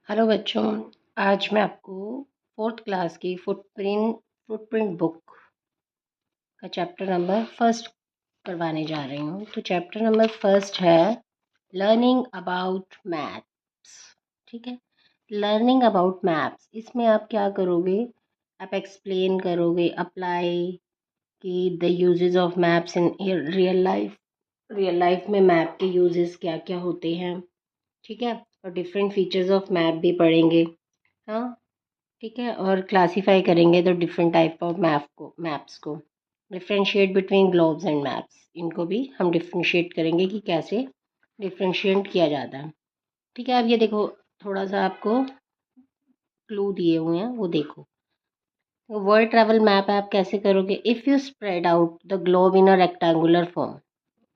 Hello बच्चों, आज मैं आपको फोर्थ क्लास की फुटप्रिंट बुक का चैप्टर नंबर फर्स्ट करवाने जा रही हूँ। तो चैप्टर नंबर फर्स्ट है लर्निंग अबाउट मैप्स। ठीक है, लर्निंग अबाउट मैप्स। इसमें आप क्या करोगे, आप एक्सप्लेन करोगे, अप्लाई कि the uses of maps in real life में मैप के यूजेस क्या क्या होते हैं। ठीक है, और डिफरेंट फीचर्स ऑफ मैप भी पढ़ेंगे। हाँ, ठीक है, और क्लासीफाई करेंगे तो डिफरेंट टाइप ऑफ मैप्स को differentiate between globes and maps, इनको भी हम डिफ्रेंशिएट करेंगे कि कैसे डिफ्रेंशिएट किया जाता है। ठीक है, अब ये देखो, थोड़ा सा आपको क्लू दिए हुए हैं, वो देखो। वर्ल्ड ट्रैवल मैप आप कैसे करोगे? If you spread out the globe in a rectangular form.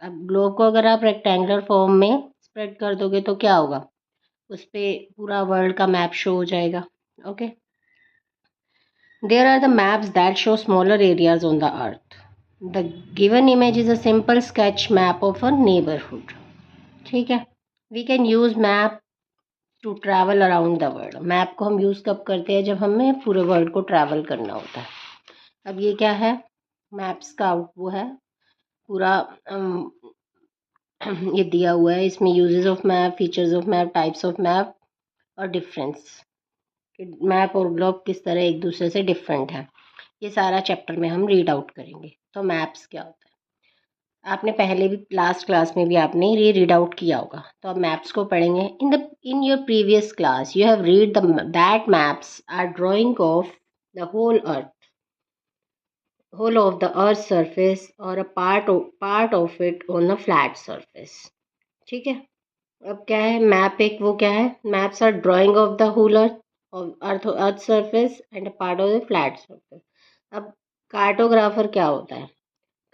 अब ग्लोब को अगर आप रेक्टेंगुलर फॉर्म में स्प्रेड कर दोगे तो क्या होगा, उस पर पूरा वर्ल्ड का मैप शो हो जाएगा। Okay, there are the maps that show smaller areas on the earth. The given image is a simple sketch map of a neighborhood. ठीक है, we can use map to travel around the world. Map को हम use कब करते हैं? जब हमें पूरे वर्ल्ड को ट्रैवल करना होता है। अब ये क्या है, मैप्स का वो है पूरा ये दिया हुआ है। इसमें uses of map, features of map, types of map और डिफरेंस, मैप और ग्लोब किस तरह एक दूसरे से डिफरेंट है, ये सारा चैप्टर में हम रीड आउट करेंगे। तो मैप्स क्या होता है, आपने पहले भी लास्ट क्लास में भी आपने ये रीड आउट किया होगा। तो अब मैप्स को पढ़ेंगे। In your previous class you have read that maps are drawing of the whole of the earth surface or a part of it on a flat surface। ठीक है, अब क्या है मैप, एक वो क्या है, maps are drawing of the whole earth surface and a part of the flat surface. अब कार्टोग्राफर क्या होता है?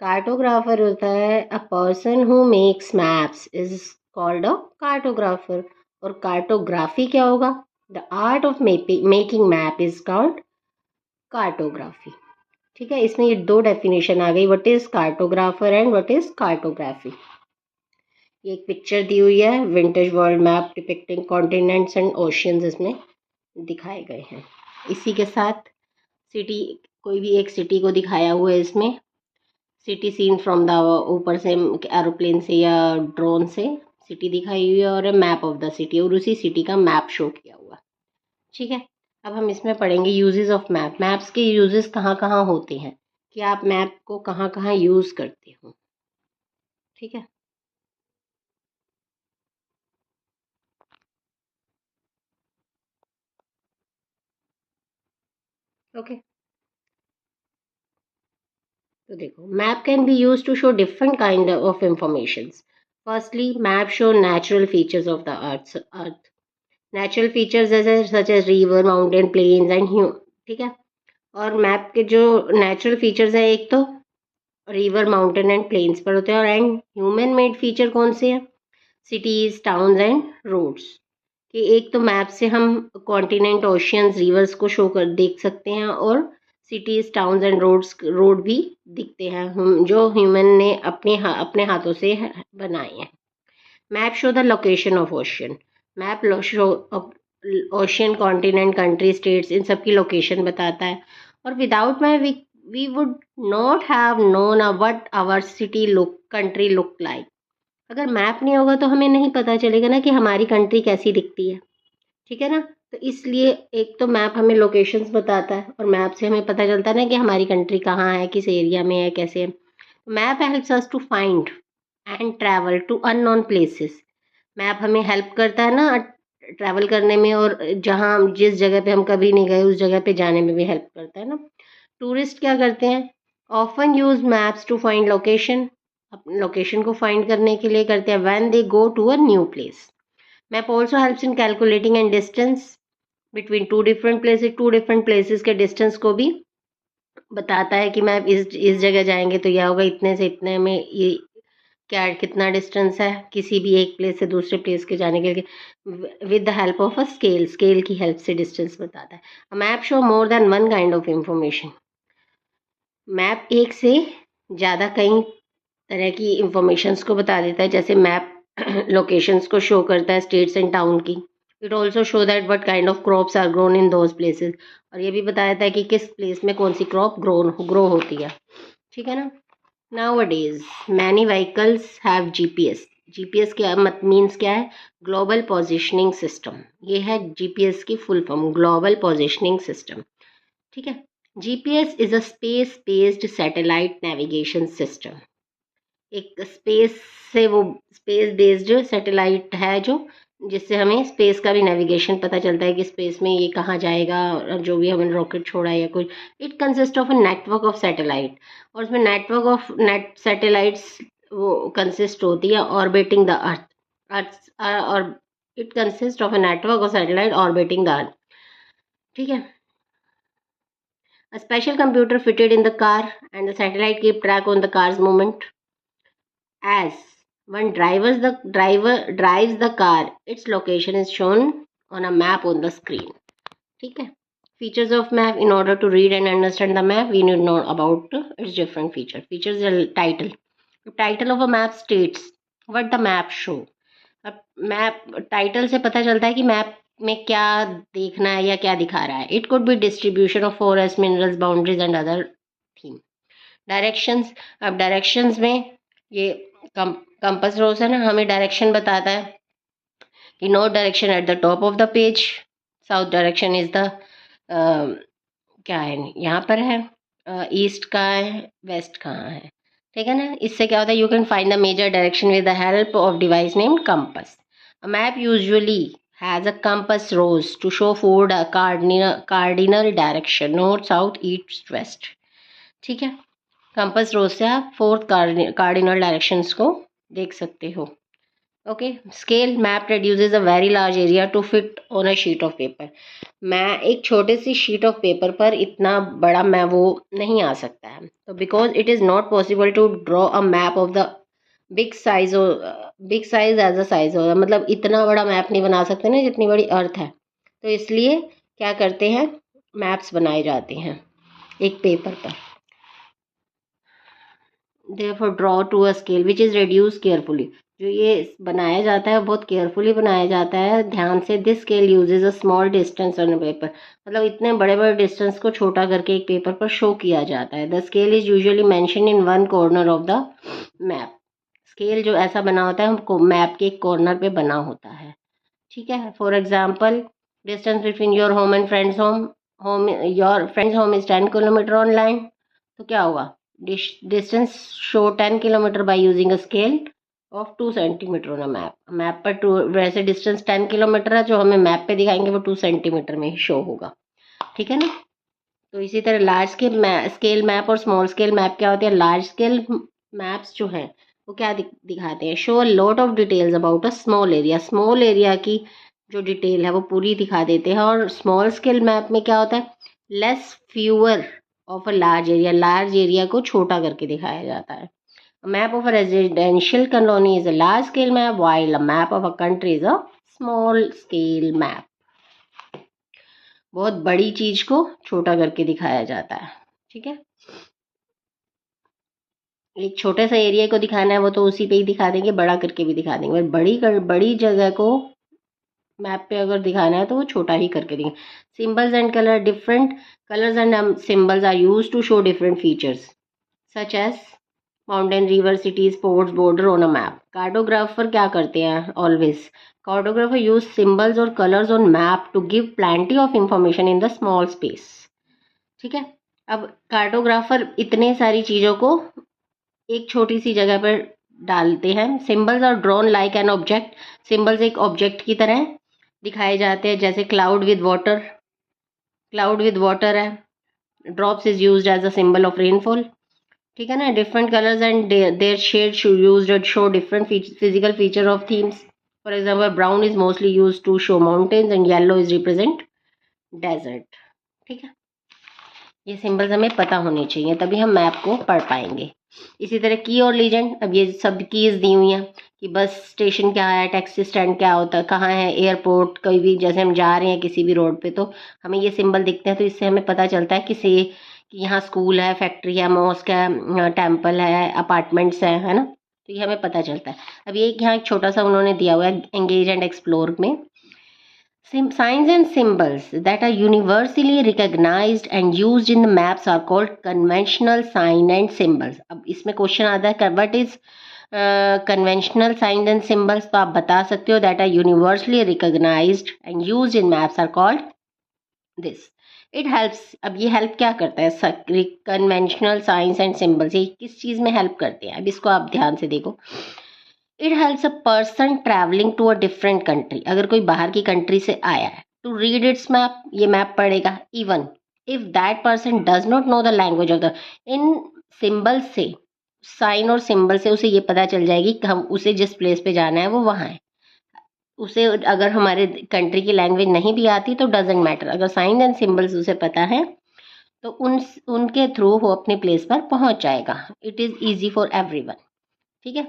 कार्टोग्राफर होता है a person who makes maps is called a cartographer. और कार्टोग्राफी क्या होगा? The art of making map is called cartography. ठीक है, इसमें ये दो डेफिनेशन आ गई, what is cartographer and what is cartography. ये एक पिक्चर दी हुई है, vintage world map depicting continents and oceans इसमें दिखाए गए हैं। इसी के साथ सिटी, कोई भी एक सिटी को दिखाया हुआ है इसमें, सिटी सीन फ्रॉम द ऊपर से एरोप्लेन से या ड्रोन से सिटी दिखाई हुई है और मैप ऑफ द सिटी, और उसी सिटी का मैप शो किया हुआ। ठीक है, अब हम इसमें पढ़ेंगे यूजेस ऑफ मैप। मैप्स के यूजेस कहाँ कहाँ होते हैं, कि आप मैप को कहाँ कहाँ यूज़ करते हो। ठीक है, ओके। तो देखो, map can be use to show different kind of information. Firstly, map show natural features of the earth. Natural features जैसे such as river, mountain, plains and hue. ठीक है, और मैप के जो नेचुरल फीचर्स हैं, एक तो रिवर, माउंटेन एंड प्लेन्स पर होते हैं, और एंड ह्यूमन मेड फीचर कौन से हैं? Cities, towns and roads. कि एक तो मैप से हम कॉन्टिनेंट, ओशियंस, रिवर्स को शो कर देख सकते हैं, और सिटीज, टाउन्स एंड रोड भी दिखते हैं, हम जो ह्यूमन ने अपने हाथों से बनाए हैं। Map show the location of ocean. Map show ocean, continent, country, states, इन सब की लोकेशन बताता है। और without map we would not have known what our city look, country look like. अगर मैप नहीं होगा तो हमें नहीं पता चलेगा ना कि हमारी कंट्री कैसी दिखती है। ठीक है ना, तो इसलिए एक तो मैप हमें लोकेशंस बताता है, और मैप से हमें पता चलता है ना कि हमारी कंट्री कहाँ है, किस एरिया में है, कैसे है। Map helps us to find and travel to unknown places. Map हमें हेल्प करता है ना ट्रैवल करने में, और जहाँ जिस जगह पे हम कभी नहीं गए उस जगह पे जाने में भी हेल्प करता है ना। टूरिस्ट क्या करते हैं? Often use maps to find location. अपने लोकेशन को फाइंड करने के लिए करते हैं when they go to a new place. Map also helps in calculating and distance between two different places. Two different places के डिस्टेंस को भी बताता है कि मैप इस जगह जाएंगे तो यह होगा, इतने से इतने में ये क्या कितना डिस्टेंस है किसी भी एक प्लेस से दूसरे प्लेस के जाने के लिए। With the help of a scale की हेल्प से डिस्टेंस बताता है। A map show more than one kind of information. Map एक से ज़्यादा कई तरह की इंफॉर्मेशंस को बता देता है। जैसे मैप लोकेशंस को शो करता है, स्टेट्स एंड टाउन की, it also show that what kind of crops are grown in those places, और ये भी बताया था कि किस प्लेस में कौन सी क्रॉप ग्रो होती है, ठीक है ना। Nowadays many vehicles have GPS. GPS क्या मत मीन्स क्या है? Global positioning system. ये है जीपीएस की full form, global positioning system, ठीक है। GPS is a space based satellite navigation system. एक स्पेस से वो स्पेस बेस्ड सैटेलाइट है जो, जिससे हमें स्पेस का भी नेविगेशन पता चलता है कि स्पेस में ये कहाँ जाएगा, और जो भी हमने रॉकेट छोड़ा है या कुछ। It consist of a network of satellite, और उसमें नेटवर्क ऑफ नेट सैटेलाइट्स वो कंसिस्ट होती है ऑर्बिटिंग द अर्थ और it consist of a network of satellite orbiting the earth, ठीक है। A special computer fitted in the car and the satellite keep track on the car's movement. As one drives the car, its location is shown on a map on the screen. ठीक है. Features of map. In order to read and understand the map, we need to know about its different features. Features are title. The title of a map states what the map show. अब map title से पता चलता है कि map में क्या देखना है या क्या दिखा रहा है. It could be distribution of forest, minerals, boundaries and other theme. Directions. अब डायरेक्शंस में ये कंपास रोज है ना, हमें डायरेक्शन बताता है कि north direction at the top of the page, south direction is the क्या है यहाँ पर है, ईस्ट कहाँ है, वेस्ट कहाँ है, ठीक है ना. इससे क्या होता है, you can find the major direction with the help of device named compass. A map usually has a compass rose to show four cardinal direction, north, south, east, west, ठीक है. कंपास रोज से आप fourth cardinal directions को देख सकते हो. Okay. Scale. Map reduces a very large area to fit on a sheet of paper. मैं एक छोटे सी शीट ऑफ पेपर पर इतना बड़ा मैं वो नहीं आ सकता है, तो because it is not possible to draw a map of the big size as a size हो, मतलब इतना बड़ा मैप नहीं बना सकते ना जितनी बड़ी अर्थ है, तो इसलिए क्या करते हैं, मैप्स बनाए जाते हैं एक पेपर पर. therefore draw to a scale which is reduced carefully. जो ये बनाया जाता है बहुत केयरफुली बनाया जाता है, ध्यान से. This scale usage a small distance on paper, मतलब इतने बड़े बड़े डिस्टेंस को छोटा करके एक पेपर पर शो किया जाता है. The scale is usually mention in one corner of the map. Scale जो ऐसा बना होता है हमको मैप के एक कॉर्नर पे बना होता है, ठीक है. For example, distance between your home and friends home your friends home is 10 kilometre on line, तो क्या हुआ, distance show 10 kilometre by using a scale of 2 centimetre on a map. Map पर वैसे डिस्टेंस 10 किलोमीटर है, जो हमें map पे दिखाएंगे वो 2 सेंटीमीटर में ही शो होगा, ठीक है ना. तो इसी तरह लार्ज स्केल मैप और स्मॉल स्केल मैप क्या होते हैं. लार्ज स्केल मैप्स जो हैं वो क्या दिखाते हैं, show a lot of details about a small area. Small area की जो डिटेल है वो पूरी दिखा देते हैं. और स्मॉल स्केल मैप में क्या होता है, less fewer of a large area, large area को छोटा करके दिखाया जाता है. A map of a residential colony is a large scale map, while a map of a country is a small scale map. बहुत बड़ी चीज को छोटा करके दिखाया जाता है, ठीक है. एक छोटे सा एरिया को दिखाना है वो तो उसी पे ही दिखा देंगे, बड़ा करके भी दिखा देंगे. बड़ी जगह को मैप पे अगर दिखाना है तो वो छोटा ही करके देंगे. Symbols and colour. Different colours and symbols are used to show different features such as mountain, river, cities, ports, border on a map. Cartographer क्या करते हैं ऑलवेज, कार्टोग्राफर यूज सिंबल्स और colours on map to give plenty of information in the small space, ठीक है. अब cartographer इतने सारी चीज़ों को एक छोटी सी जगह पर डालते हैं. Symbols are drawn like an object. Symbols एक ऑब्जेक्ट की तरह दिखाए जाते हैं, जैसे cloud with water. Cloud with water है. Drops is used as a symbol of rainfall, ठीक है ना. Different colours and their shade used show different physical feature of themes. For example, brown is mostly used to show mountains and yellow is represent desert, ठीक है. ये symbols हमें पता होने चाहिए, तभी हम मैप को पढ़ पाएंगे. इसी तरह की और लीजेंड. अब ये सब कीज दी हुई हैं कि बस स्टेशन क्या है, टैक्सी स्टैंड क्या होता है, कहाँ है, एयरपोर्ट, कहीं भी जैसे हम जा रहे हैं किसी भी रोड पे तो हमें ये सिंबल दिखते हैं, तो इससे हमें पता चलता है कि यहाँ स्कूल है, फैक्ट्री है, मॉस्क है, टेम्पल है, अपार्टमेंट्स हैं, है ना. तो ये हमें पता चलता है. अब ये यहाँ एक छोटा सा उन्होंने दिया हुआ है एंगेज एंड एक्सप्लोर में. Signs and symbols that are universally recognized and used in the maps are called conventional sign and symbols. अब इसमें क्वेश्चन आता है what is conventional signs and symbols, तो आप बता सकते हो that are universally recognized and used in maps are called this. It helps. अब ये हेल्प क्या करता है? कन्वेंशनल साइंस एंड सिंबल्स ये किस चीज़ में हेल्प करते हैं? अब इसको आप ध्यान से देखो. It helps a person travelling to a different country. अगर कोई बाहर की कंट्री से आया है टू रीड इट्स मैप, ये मैप पढ़ेगा. Even if that person does not know the language of the, इन सिंबल से, साइन और सिंबल से उसे ये पता चल जाएगी कि हम उसे जिस प्लेस पे जाना है वो वहाँ है. उसे अगर हमारे कंट्री की लैंग्वेज नहीं भी आती तो डजेंट मैटर, अगर साइन एंड सिंबल्स उसे पता है तो उनके थ्रू वो अपने प्लेस पर पहुंच जाएगा. It is easy for everyone. ठीक है.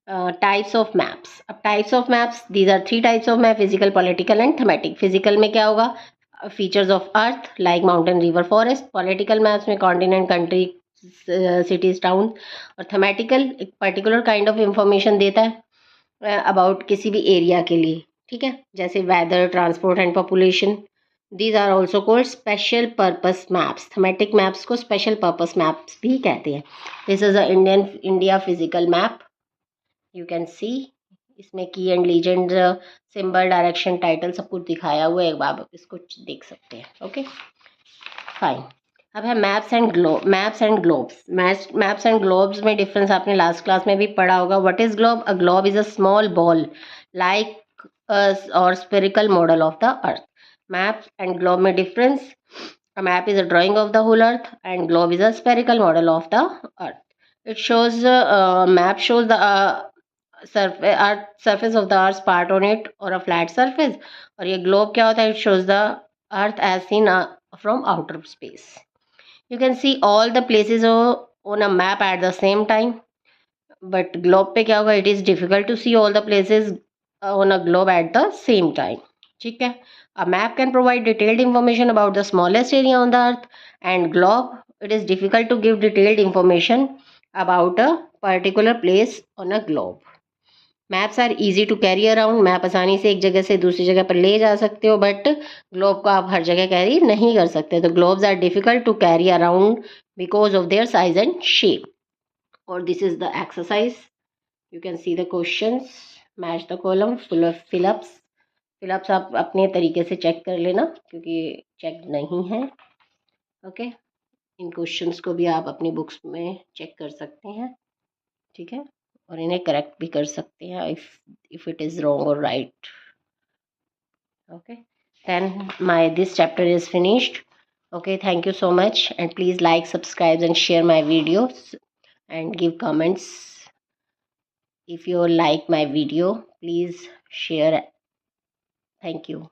Types of maps. अब types of maps, these are 3 types of map: physical, political and thematic. Physical में क्या होगा? Features of earth like mountain, river, forest. Political maps में कॉन्टिनेंट, कंट्री, सिटीज, टाउन. और thematical एक particular kind of information देता है about किसी भी एरिया के लिए. ठीक है, जैसे weather, transport and population. These are also called special purpose maps. Thematic maps को स्पेशल पर्पस मैप्स भी कहते हैं. This is a India physical map. You can see इसमें key and legend, symbol, direction, title सब कुछ दिखाया हुआ है. एक बार आप इसको देख सकते हैं. Okay fine. अब है maps and globes. Maps and globes में डिफरेंस आपने लास्ट क्लास में भी पढ़ा होगा. What is globe? A globe is a small ball like or spherical model of the earth. Map and globe में difference: a map is a drawing of the whole earth and globe is a spherical model of the earth. It shows map shows the surface of the earth part on it or a flat surface. और ये globe क्या होता है? It shows the earth as seen from outer space. You can see all the places on a map at the same time. But globe पे क्या होगा? It is difficult to see all the places on a globe at the same time. ठीक है. A map can provide detailed information about the smallest area on the earth, and globe, it is difficult to give detailed information about a particular place on a globe. Maps are easy to carry around. Map आसानी से एक जगह से दूसरी जगह पर ले जा सकते हो, बट ग्लोब को आप हर जगह कैरी नहीं कर सकते. तो globes are difficult to carry around because of their size and shape. और this is the exercise. You can see the questions. Match the column. Fill ups आप अपने तरीके से चेक कर लेना क्योंकि चेक नहीं है. ओके इन क्वेश्चंस को भी आप अपनी बुक्स में चेक कर सकते हैं. ठीक है, और इन्हें करेक्ट भी कर सकते हैं इफ इट इज़ रॉन्ग और right. Okay then my this chapter is finished. Okay, thank you so much, and please like, subscribe and share my videos and give comments. If you like my video, please share. Thank you.